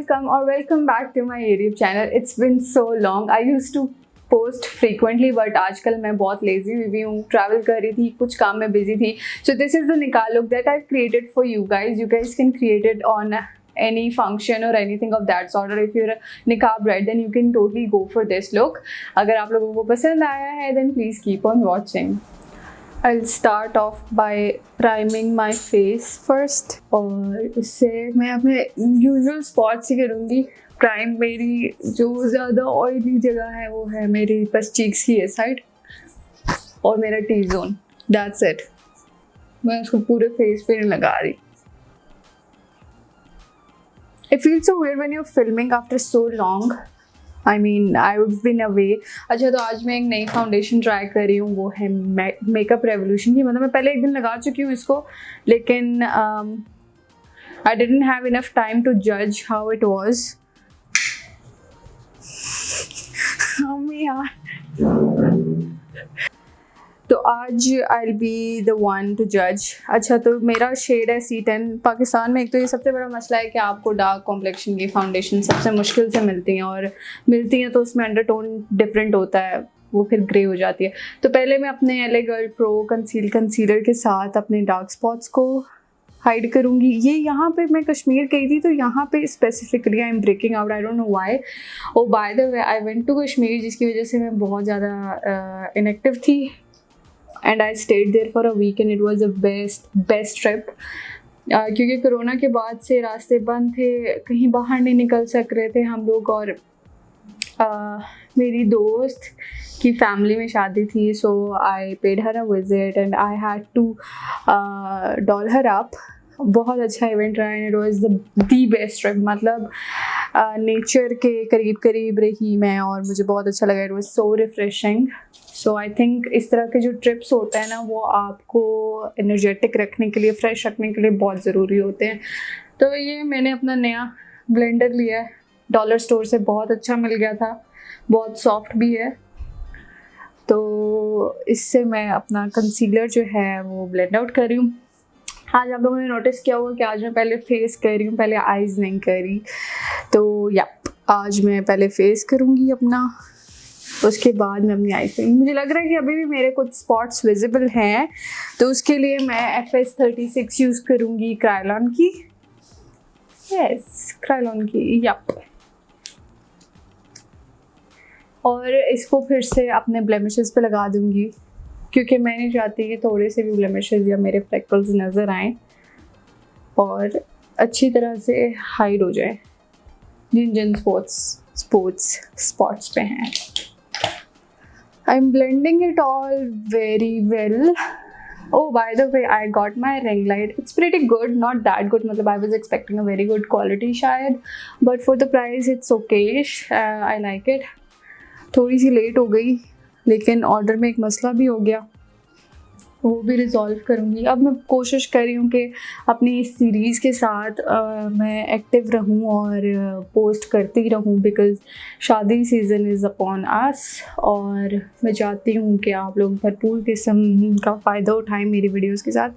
welcome back to my YouTube channel. It's been so long. I used to post frequently, but आजकल मैं बहुत lazy भी हूँ, travel कर रही थी, कुछ काम में busy थी. So this is the nikah look that I've created for you guys. You guys can create it on any function or anything of that sort, or if you're a nikah bride then you can totally go for this look. अगर आप लोगों को पसंद आया है then please keep on watching. I'll start off by priming my face first, और इससे मैं अपने usual spots ही करूँगी. प्राइम मेरी जो ज़्यादा ऑयली जगह है वो है मेरी बस चीक्स की ये साइड और मेरा टी जोन. That's it. मैं उसको पूरे फेस पे नहीं लगा रही. It feels so weird when you're filming after so long. I mean, I've been away. अच्छा, तो आज मैं एक नई फाउंडेशन ट्राई कर रही हूँ, वो है मेकअप रेवोल्यूशन की. मतलब मैं पहले एक दिन लगा चुकी हूँ इसको, लेकिन I didn't have enough time to judge how it was. यार, तो आज I'll be the one to judge. अच्छा, तो मेरा शेड है C10. पाकिस्तान में एक तो ये सबसे बड़ा मसला है कि आपको डार्क कॉम्प्लेक्शन की फाउंडेशन सबसे मुश्किल से मिलती हैं, और मिलती हैं तो उसमें अंडरटोन डिफरेंट होता है, वो फिर ग्रे हो जाती है. तो पहले मैं अपने LA Girl Pro कंसीलर के साथ अपने डार्क स्पॉट्स को हाइड करूँगी. ये यहाँ पे मैं कश्मीर गई थी, तो यहाँ पे specifically I am breaking out. I don't know why. Oh by the way, I went to Kashmir, जिसकी वजह से मैं बहुत ज़्यादा इनएक्टिव थी, and I stayed there for a week and it was a best trip. क्योंकि कोरोना के बाद से रास्ते बंद थे, कहीं बाहर नहीं निकल सक रहे थे हम लोग, और मेरी दोस्त की फैमिली में शादी थी. So I paid her a visit and I had to doll her up. बहुत अच्छा इवेंट रहा and it was the best trip. मतलब नेचर के करीब रही मैं, और मुझे बहुत अच्छा लगा. It was so refreshing. So I think इस तरह के जो ट्रिप्स होते हैं ना, वो आपको एनर्जेटिक रखने के लिए, फ्रेश रखने के लिए बहुत ज़रूरी होते हैं. तो ये मैंने अपना नया ब्लेंडर लिया है, डॉलर स्टोर से. बहुत अच्छा मिल गया था, बहुत सॉफ्ट भी है. तो इससे मैं अपना कंसीलर जो है वो ब्लेंड आउट कर रही हूँ. आज आप लोगों ने नोटिस किया होगा कि आज मैं पहले फेस कर रही हूँ, पहले आईज़ नहीं करी. तो या आज मैं पहले फेस करूँगी अपना, उसके बाद मैं अपनी आईज़ करूँगी. मुझे लग रहा है कि अभी भी मेरे कुछ स्पॉट्स विजिबल हैं, तो उसके लिए मैं FS36 यूज़ करूँगी, क्रायोलॉन की. यस, क्रायोलॉन की. यप. और इसको फिर से अपने ब्लेमिशेस पे लगा दूँगी, क्योंकि मैं नहीं चाहती कि थोड़े से भी ब्लेमिशेस या मेरे फ्रेकल्स नज़र आएँ और अच्छी तरह से हाइड हो जाए जिन स्पॉट्स पे हैं. I am blending it all very well. Oh, by the way, I got my ring light. It's pretty good, not that good. मतलब I was expecting a very good quality शायद, but for the price it's okay. I like it. थोड़ी सी late हो गई, लेकिन order में एक मसला भी हो गया, वो भी रिजॉल्व करूँगी. अब मैं कोशिश कर रही हूँ कि अपनी इस सीरीज़ के साथ मैं एक्टिव रहूँ और पोस्ट करती रहूँ, बिकॉज़ शादी सीज़न इज़ अपॉन अस, और मैं चाहती हूँ कि आप लोग भरपूर किस्म का फ़ायदा उठाएं मेरी वीडियोस के साथ,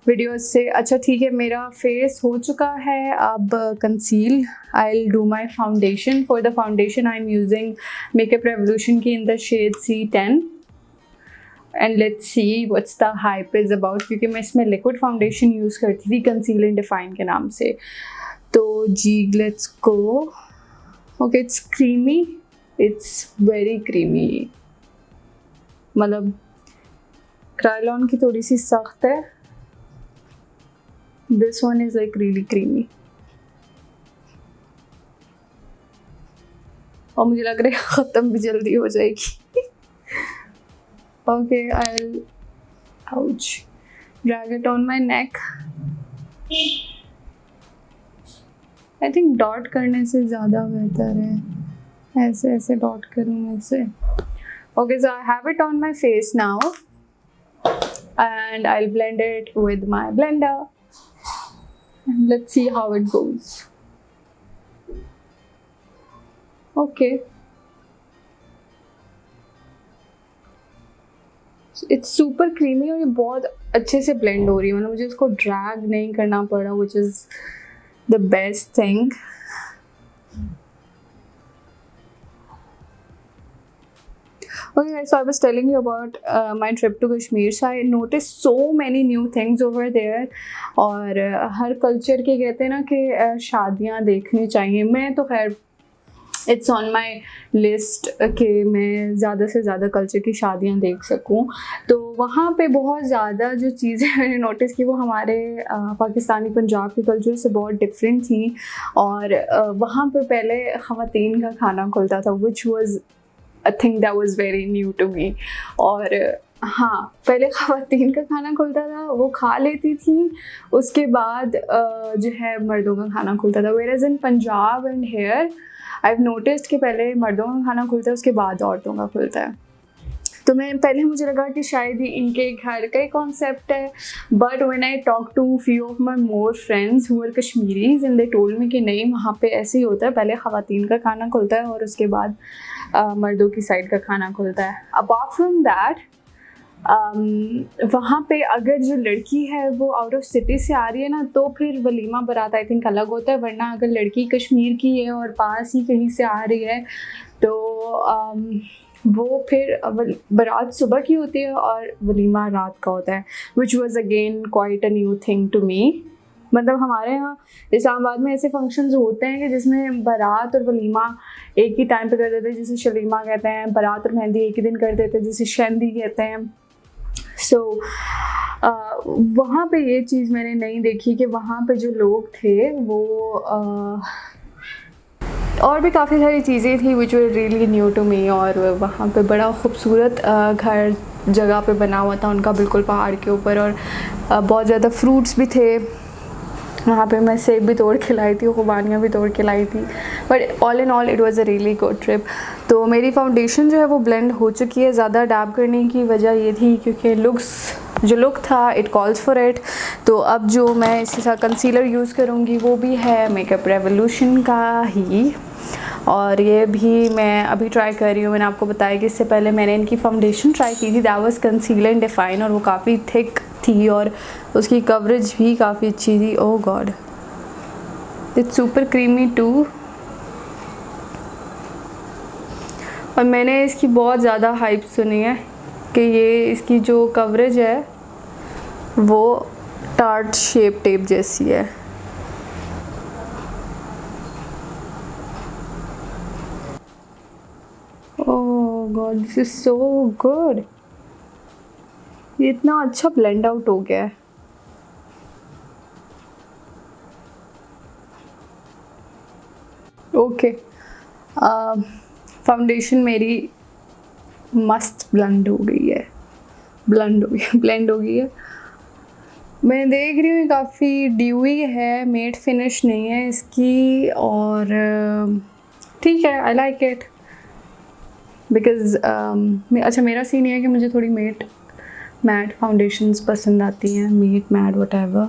वीडियोस से. अच्छा ठीक है, मेरा फेस हो चुका है. अब conceal. I will do my foundation. For the foundation I am using Makeup Revolution की in the shade C10. And let's see what's the hype is about, क्योंकि मैं इसमें लिक्विड फाउंडेशन यूज़ करती थी कंसील एंड डिफाइन के नाम से. तो जी let's go. Okay, it's creamy, it's very creamy. मतलब क्रायोलॉन की थोड़ी सी सख्त है, this one is like really creamy. और मुझे लग रहा है ख़त्म भी जल्दी हो जाएगी. Okay, ouch, drag it on my neck. I think dot करने से ज़्यादा बेहतर है, ऐसे डॉट करूँ मैं इसे. Okay, so I have it on my face now, and I'll blend it with my blender. And let's see how it goes. Okay. It's super creamy और ये बहुत अच्छे से ब्लेंड हो रही है. मतलब मुझे इसको ड्रैग नहीं करना पड़ा, which is the best thing. Okay, guys, so I was telling you about my trip to Kashmir. So I noticed so many new things over there. और हर कल्चर के कहते हैं ना कि शादियाँ देखनी चाहिए. मैं तो खैर इट्स ऑन माई लिस्ट कि मैं ज़्यादा से ज़्यादा कल्चर की शादियाँ देख सकूँ. तो वहाँ पे बहुत ज़्यादा जो चीज़ें मैंने नोटिस की वो हमारे पाकिस्तानी पंजाब के कल्चर से बहुत डिफरेंट थी. और वहाँ पे पहले ख़वातीन का खाना खुलता था, which was a thing that was very new to me. और हाँ, पहले ख़वातीन का खाना खुलता था, वो खा लेती थी, उसके बाद जो है मर्दों का खाना खुलता था. Whereas in Punjab and here I have noticed कि पहले मर्दों का खाना खुलता है, उसके बाद औरतों का खुलता है. तो मैं पहले मुझे लगा कि शायद ही इनके घर का ही कॉन्सेप्ट है. But when I talk to few of my more friends who are Kashmiris and they told me कि नहीं, वहाँ पे ऐसे ही होता है, पहले ख़वातीन का खाना खुलता है और उसके बाद मर्दों की साइड का खाना खुलता है. अपार्ट फ्रॉम दैट वहाँ पे अगर जो लड़की है वो आउट ऑफ सिटी से आ रही है ना, तो फिर वलीमा बारात आई थिंक अलग होता है. वरना अगर लड़की कश्मीर की है और पास ही कहीं से आ रही है तो वो फिर बारात सुबह की होती है और वलीमा रात का होता है, which was again quite a new thing to me. मतलब हमारे यहाँ इस्लामाबाद में ऐसे फंक्शंस होते हैं कि जिसमें बारात और वलीमा एक ही टाइम पे कर देते हैं, जिसे शलीमा कहते हैं. बारात और मेहंदी एक ही दिन कर देते हैं, जिसे शहंदी कहते हैं. सो वहाँ पे ये चीज़ मैंने नहीं देखी कि वहाँ पे जो लोग थे वो और भी काफ़ी सारी चीज़ें थी which were really new to me. और वहाँ पे बड़ा खूबसूरत घर जगह पे बना हुआ था उनका, बिल्कुल पहाड़ के ऊपर. और बहुत ज़्यादा फ्रूट्स भी थे वहाँ पे. मैं सेब भी तोड़ के लाई थी, खुबानियाँ भी तोड़ के लाई थी. But all in all it was a really good trip. तो मेरी फाउंडेशन जो है वो ब्लेंड हो चुकी है. ज़्यादा डैब करने की वजह ये थी क्योंकि जो लुक था इट कॉल्स फॉर इट. तो अब जो मैं इसके साथ कंसीलर यूज़ करूँगी वो भी है मेकअप रेवोल्यूशन का ही. और ये भी मैं अभी ट्राई कर रही हूँ. मैंने आपको बताया कि इससे पहले मैंने इनकी फाउंडेशन ट्राई की थी, that was concealer and define, और वो काफ़ी थिक थी और उसकी कवरेज भी काफ़ी अच्छी थी. Oh God, it's super creamy too. और मैंने इसकी बहुत ज़्यादा हाइप सुनी है कि ये इसकी जो कवरेज है वो टार्ट शेप टेप जैसी है. Oh God, this is so good. ये इतना अच्छा ब्लेंड आउट हो गया है. ओके, फाउंडेशन मेरी मस्त ब्लेंड हो गई है. ब्लेंड हो गई है. मैं देख रही हूँ काफ़ी ड्यूई है, मेट फिनिश नहीं है इसकी. और ठीक है, आई लाइक इट बिकॉज़ अच्छा, मेरा सीन ये है कि मुझे थोड़ी मैट फाउंडेशंस पसंद आती हैं, मैट वटेवर.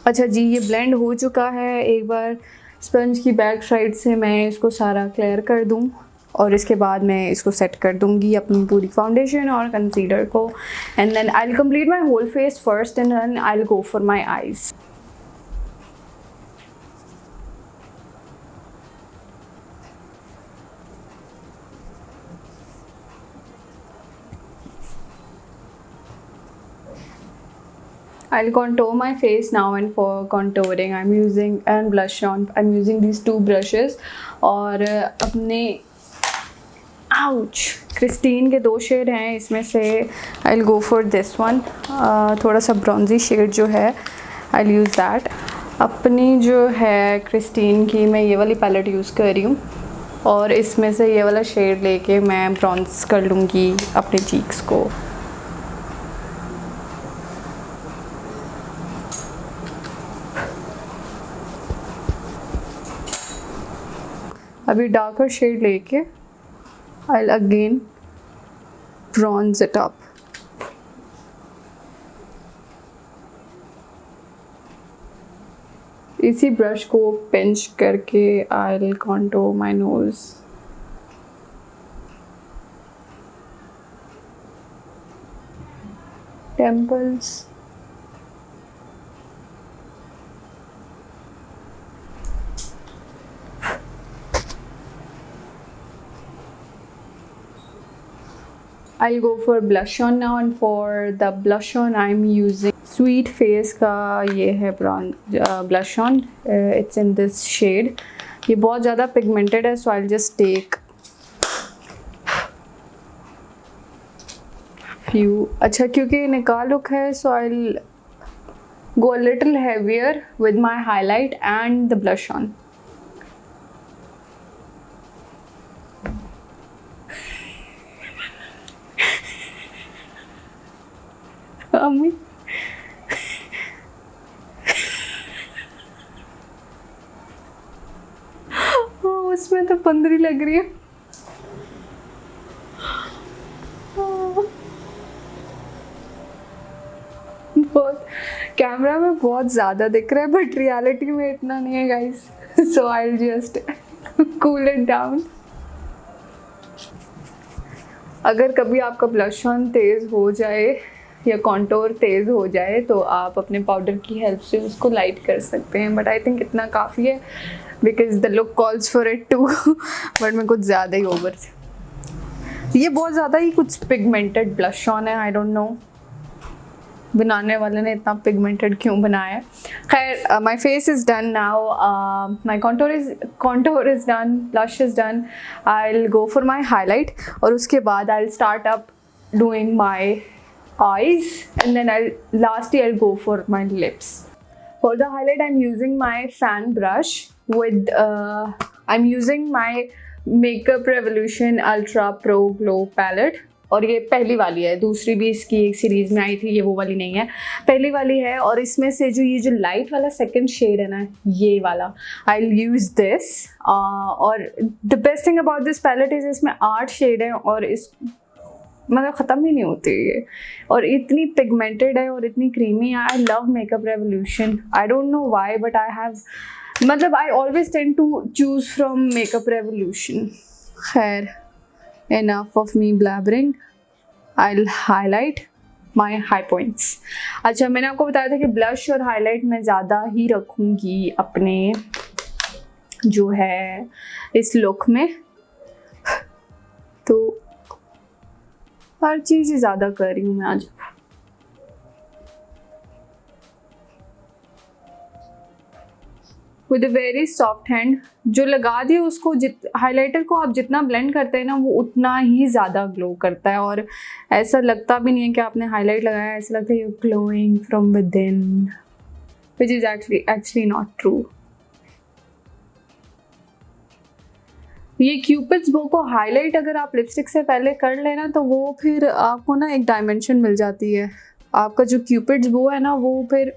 अच्छा जी, ये ब्लेंड हो चुका है. एक बार स्पंज की बैक साइड से मैं इसको सारा क्लियर कर दूँ और इसके बाद मैं इसको सेट कर दूँगी अपनी पूरी फाउंडेशन और कंसीलर को. And then I will complete my whole face first and then I will go for my eyes. I'll contour my face now, and for contouring I'm using and blush on I'm using these two brushes. और अपने Christine के 2 shade हैं, इसमें से I'll go for this one. थोड़ा सा bronzy shade जो है I'll use that. अपनी जो है क्रिस्टीन की मैं ये वाली पैलेट यूज़ कर रही हूँ और इसमें से ये वाला शेड लेके मैं ब्रॉन्ज कर लूँगी अपने चीक्स को. अभी डार्कर शेड लेके I'll again bronze it up. इसी ब्रश को पिंच करके I'll contour my nose. Temples. I'll go for blush on now, and for the blush on I'm using Sweet Face का ये है blush on. It's in this shade. ये बहुत ज़्यादा pigmented है, so I'll just take few. अच्छा क्योंकि निकाल look है, so I'll go a little heavier with my highlight and the blush on. अम्मी उसमें तो 15 लग रही है। बहुत कैमरा में बहुत ज़्यादा दिख रहा है, बट रियलिटी में इतना नहीं है guys, so I will just cool it down. अगर कभी आपका ब्लश ऑन तेज़ हो जाए या कॉन्टोर तेज़ हो जाए तो आप अपने पाउडर की हेल्प से उसको लाइट कर सकते हैं, बट आई थिंक इतना काफ़ी है because the look calls for it too. बट मैं कुछ ज़्यादा ही ओवर से, ये बहुत ज़्यादा ही कुछ पिगमेंटेड ब्लश ऑन है। आई डोंट नो बनाने वाले ने इतना पिगमेंटेड क्यों बनाया है। खैर my face is done now, my contour is done, blush is done. I will go for my highlight और उसके बाद I will start up doing my eyes, and then I'll go for my lips. For the highlight I'm using my fan brush with I'm using my Makeup Revolution Ultra Pro Glow palette, और ये पहली वाली है, दूसरी भी इसकी एक series में आई थी, ये वो वाली नहीं है, पहली वाली है। और इसमें से जो ये जो लाइट वाला सेकंड शेड है ना, ये वाला आई विल यूज़ दिस। और the best thing about this palette is इसमें 8 शेड है और इस मतलब ख़त्म ही नहीं होती ये, और इतनी पिगमेंटेड है और इतनी क्रीमी है। I love Makeup Revolution, I don't know why but I have, मतलब I always tend to choose from Makeup Revolution. खैर enough of me blabbering, I will highlight my high points. अच्छा मैंने आपको बताया था कि ब्लश और हाईलाइट मैं ज़्यादा ही रखूँगी अपने जो है इस लुक में, तो हर चीज़ ही ज़्यादा कर रही हूँ मैं आज। With a very soft hand, जो लगा दिए उसको हाइलाइटर को आप जितना ब्लेंड करते हैं ना वो उतना ही ज़्यादा ग्लो करता है, और ऐसा लगता भी नहीं है कि आपने हाईलाइट लगाया, ऐसा लगता है you glowing from with in, which is actually not true. ये क्यूपिड्स बो को हाईलाइट अगर आप लिपस्टिक से पहले कर लेना तो वो फिर आपको ना एक डायमेंशन मिल जाती है। आपका जो क्यूपिड्स बो है ना वो फिर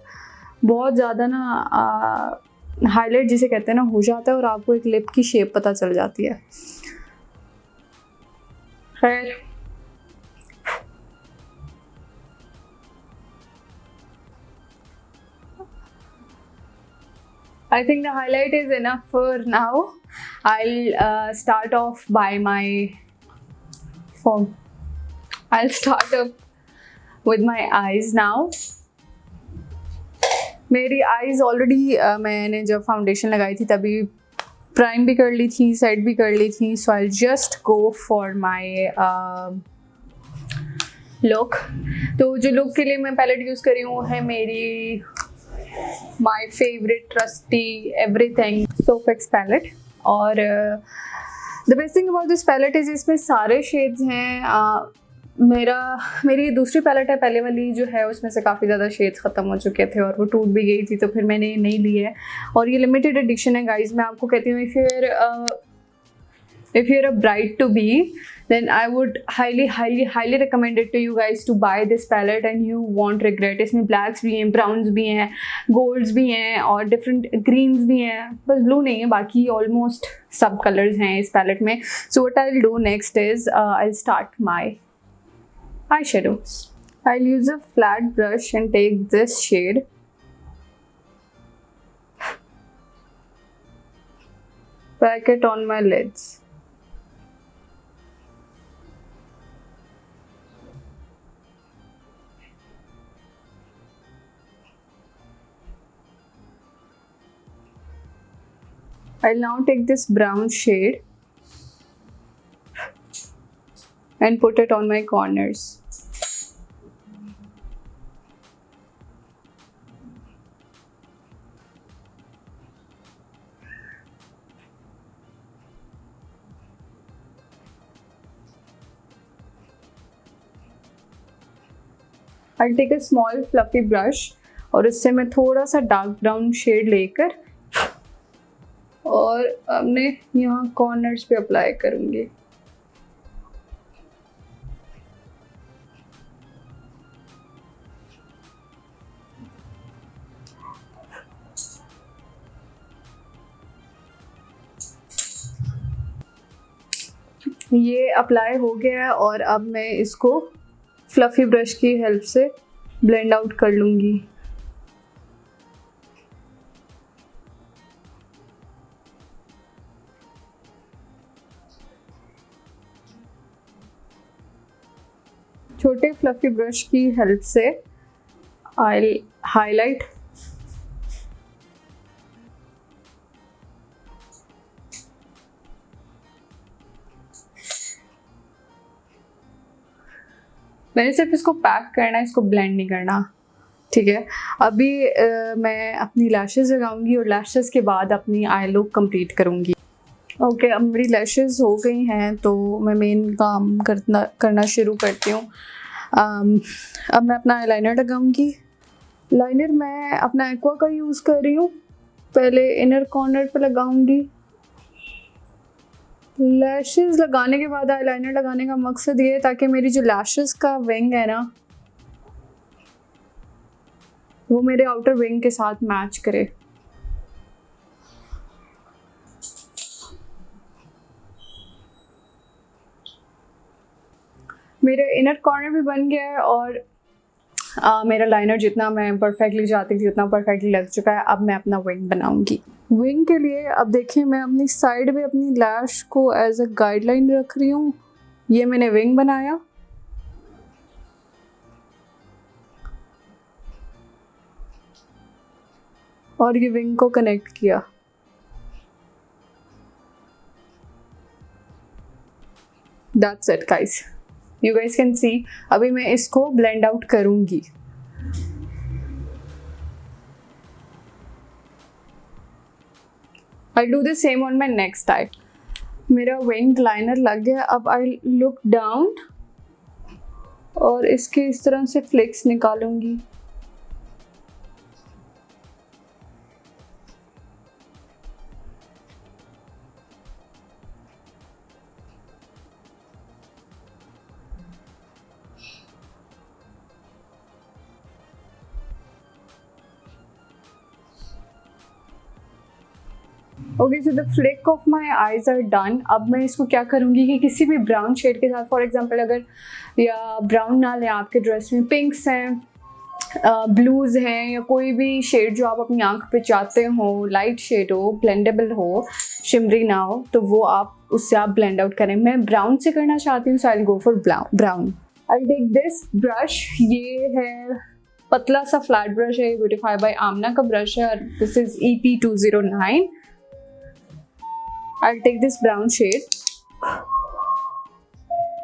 बहुत ज़्यादा ना हाईलाइट जिसे कहते हैं ना हो जाता है, और आपको एक लिप की शेप पता चल जाती है। खैर I think the highlight is enough for now. I'll start off by my phone. I'll start up with my eyes now. मेरी आईज ऑलरेडी मैंने जब फाउंडेशन लगाई थी तभी प्राइम भी कर ली थी, सेट भी कर ली थी, so I just go for my look. तो जो लुक के लिए मैं पैलेट यूज़ कर रही हूँ है मेरी my favourite trusty everything sofex palette. और the best thing about this palette is इसमें सारे शेड्स हैं। मेरी दूसरी पैलेट है, पहले वाली जो है उसमें से काफ़ी ज़्यादा शेड्स ख़त्म हो चुके थे और वो टूट भी गई थी, तो फिर मैंने ये नहीं ली है। और ये लिमिटेड एडिशन है गाइज। मैं आपको कहती हूँ if you're a bride to be, then I would highly recommend it to you guys to buy this palette and you won't regret। इसमें blacks भी हैं, browns भी हैं, golds भी हैं और different greens भी हैं, बस blue नहीं है, बाकी almost सब colors हैं इस palette में। So what I'll do next is I'll start my eyeshadows। I'll use a flat brush and take this shade, pack it on my lids। I'll now take this brown shade and put it on my corners. I'll take a small fluffy brush और इससे मैं थोड़ा सा dark brown shade लेकर और अपने यहाँ corners पे अप्लाई करूँगी। ये अप्लाई हो गया है और अब मैं इसको फ्लफ़ी ब्रश की हेल्प से ब्लेंड आउट कर लूँगी। छोटे फ्लफ़ी ब्रश की हेल्प से आई हाईलाइट मैंने सिर्फ इसको पैक करना है, इसको ब्लेंड नहीं करना, ठीक है। अभी मैं अपनी लैशेस लगाऊंगी और लैशेस के बाद अपनी आई लुक कंप्लीट करूंगी। ओके, अब मेरी लैशेस हो गई हैं तो मैं मेन काम करना शुरू करती हूँ। अब मैं अपना आईलाइनर लगाऊंगी। लाइनर मैं अपना एक्वा का यूज़ कर रही हूँ। पहले इनर कॉर्नर पे लगाऊंगी। लैशेस लगाने के बाद आईलाइनर लगाने का मकसद ये है ताकि मेरी जो लैशेस का विंग है ना वो मेरे आउटर विंग के साथ मैच करे। मेरे इनर कॉर्नर भी बन गया है और मेरा लाइनर जितना मैं परफेक्टली चाहती थी उतना परफेक्टली लग चुका है। अब मैं अपना विंग बनाऊंगी। विंग के लिए अब देखिए मैं अपनी साइड में अपनी लैश को एज अ गाइडलाइन रख रही हूँ। ये मैंने विंग बनाया। और ये विंग को कनेक्ट किया। That's it guys. You guys can see. अभी मैं इसको ब्लेंड आउट करूँगी। I'll do the same on my next eye. मेरा विंग लाइनर लग गया। अब आई लुक डाउन और इसके इस तरह से फ्लिक्स निकालूंगी। Okay, so the flick of my eyes are done. अब मैं इसको क्या करूँगी कि किसी भी ब्राउन शेड के साथ, फॉर एग्जांपल अगर या ब्राउन ना लें आपके ड्रेस में, पिंक्स हैं, ब्लूज़ हैं या कोई भी शेड जो आप अपनी आंख पे चाहते हो, लाइट शेड हो, ब्लेंडेबल हो, शिमरी ना हो, तो वो आप उससे आप ब्लेंड आउट करें। मैं ब्राउन से करना चाहती हूँ, so I go for brown. I take this brush. ये है पतला सा फ्लैट ब्रश है, ब्यूटीफाई बाय आमना का ब्रश है और this is EP209। I'll take this brown shade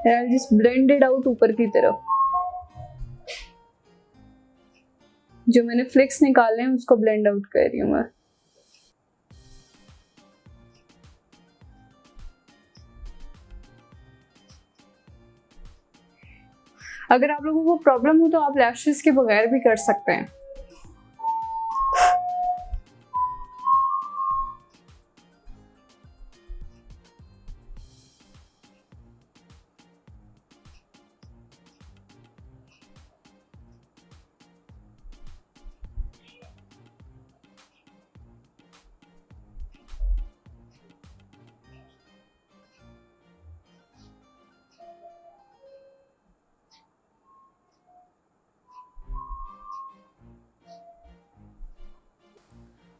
and I'll just blend it out ऊपर की तरफ। जो मैंने फ्लिक्स निकाले हैं उसको ब्लेंड आउट कर रही हूँ मैं। अगर आप लोगों को प्रॉब्लम हो तो आप लैशेस के बगैर भी कर सकते हैं।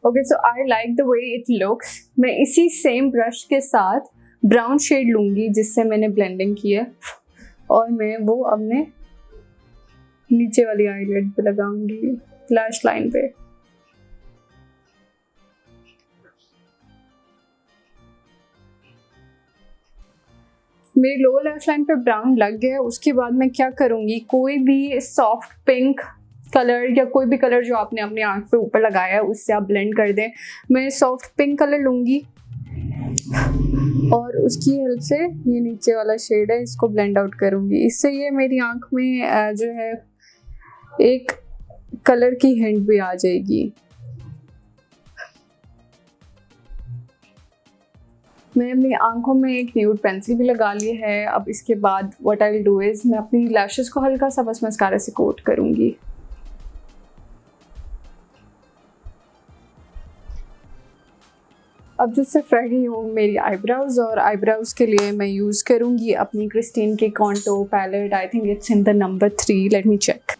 Okay, so I like the way it looks. मैं इसी सेम ब्रश के साथ ब्राउन शेड लूँगी जिससे मैंने ब्लेंडिंग की है और मैं वो अपने नीचे वाली आईलिड पे लगाऊंगी, लैश लाइन पे। मेरी लोअर लैश लाइन पे ब्राउन लग गया है। उसके बाद मैं क्या करूँगी, कोई भी सॉफ्ट पिंक कलर या कोई भी कलर जो आपने अपनी आँख पे ऊपर लगाया है उससे आप ब्लेंड कर दें। मैं सॉफ्ट पिंक कलर लूँगी और उसकी हेल्प से ये नीचे वाला शेड है इसको ब्लेंड आउट करूँगी। इससे ये मेरी आँख में जो है एक कलर की हिंट भी आ जाएगी। मैंने अपनी आंखों में एक न्यूड पेंसिल भी लगा ली है। अब इसके बाद what I will do is मैं अपनी लैशेस को हल्का सा बस मस्कारा से कोट करूँगी। अब जो सिर्फ रह गई हूँ मेरी आईब्रोज, और आईब्रोज के लिए मैं यूज़ करूँगी अपनी क्रिस्टीन की contour palette. I think it's in the number 3, let me check.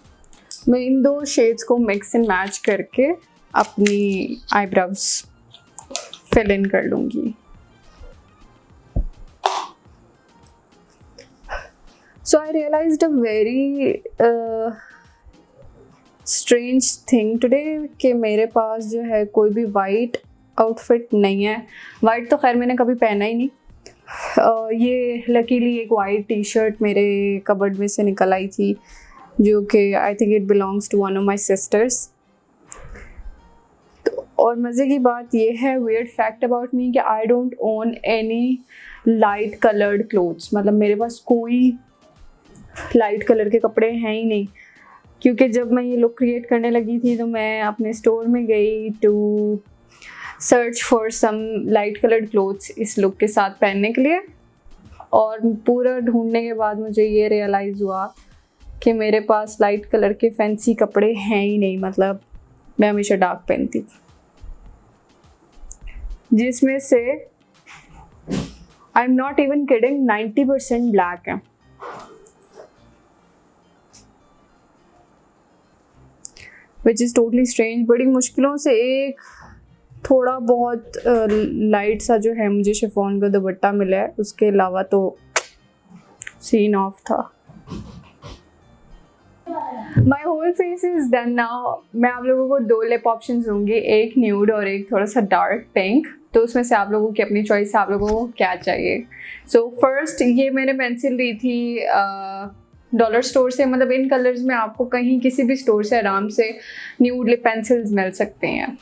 मैं इन दो शेड्स को मिक्स एंड मैच करके अपनी आईब्रोज फिल इन कर लूँगी। So I realized a very strange thing today कि मेरे पास जो है कोई भी वाइट आउटफिट नहीं है। वाइट तो खैर मैंने कभी पहना ही नहीं। ये लकीली एक वाइट टी शर्ट मेरे कबर्ड में से निकल आई थी जो कि I think it belongs to one of my sisters. और मज़े की बात ये है, वियर्ड फैक्ट अबाउट मी, कि I don't own any light coloured clothes. मतलब मेरे पास कोई लाइट कलर के कपड़े हैं ही नहीं, क्योंकि जब मैं ये लुक क्रिएट करने लगी थी तो मैं अपने स्टोर में गई to search for some light coloured clothes इस लुक के साथ पहनने के लिए। और पूरा ढूंढने के बाद मुझे ये रियलाइज़ हुआ कि मेरे पास लाइट कलर के फैंसी कपड़े हैं ही नहीं। मतलब मैं हमेशा डार्क पहनती, जिसमें से I am not even kidding 90% black है। Which is totally strange. बड़ी मुश्किलों से एक थोड़ा बहुत लाइट सा जो है मुझे शिफॉन का दुपट्टा मिला है, उसके अलावा तो सीन ऑफ था। My whole face is done now. मैं आप लोगों को 2 लिप ऑप्शन दूंगी, एक न्यूड और एक थोड़ा सा डार्क पिंक। तो उसमें से आप लोगों की अपनी चॉइस है, आप लोगों को क्या चाहिए। सो फर्स्ट ये मैंने पेंसिल ली थी डॉलर स्टोर से। मतलब इन कलर्स में आपको कहीं किसी भी स्टोर से आराम से न्यूड लिप पेंसिल्स मिल सकते हैं।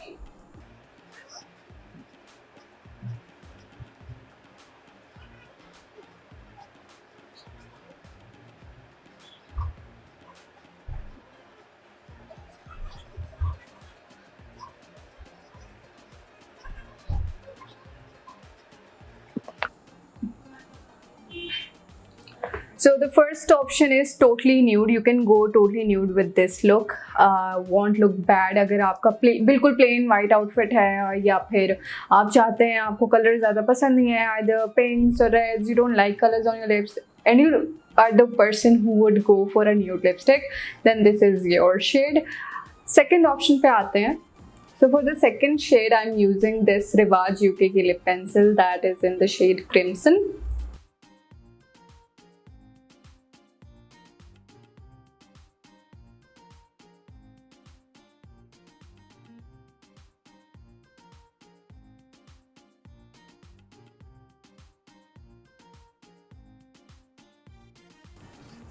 So the first option is totally nude. You can go totally nude with this look. Won't look bad अगर आपका बिल्कुल plain white outfit है, या फिर आप चाहते हैं आपको कलर ज़्यादा पसंद नहीं है, either pinks or reds, you don't like colors on your lips and you are the person who would go for a nude lipstick, then this is your shade. Second option पे आते हैं. So for the second shade I'm using this Rivage UK की lip pencil that is in the shade Crimson.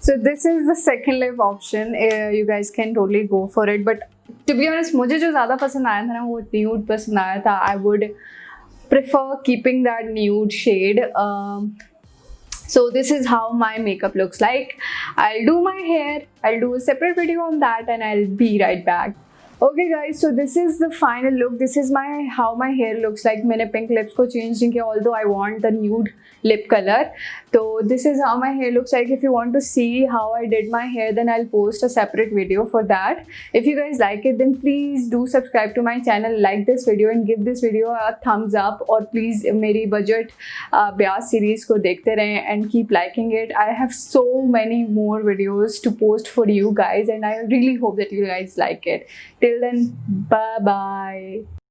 So this is the second lip option. You guys can totally go for it. But to be honest, मुझे जो ज़्यादा पसंद आया था ना वो nude पसंद आया था. I would prefer keeping that nude shade. So this is how my makeup looks like. I'll do my hair. I'll do a separate video on that and I'll be right back. Okay guys, so this is the final look. This is how my hair looks like. मैंने pink lips को change नहीं किया, although I want the nude lip color. So this is how my hair looks like. If you want to see how I did my hair, then I'll post a separate video for that. If you guys like it, then please do subscribe to my channel, like this video and give this video a thumbs up. और please मेरी budget ब्याज series को देखते रहें and keep liking it. I have so many more videos to post for you guys and I really hope that you guys like it. Till then, bye bye.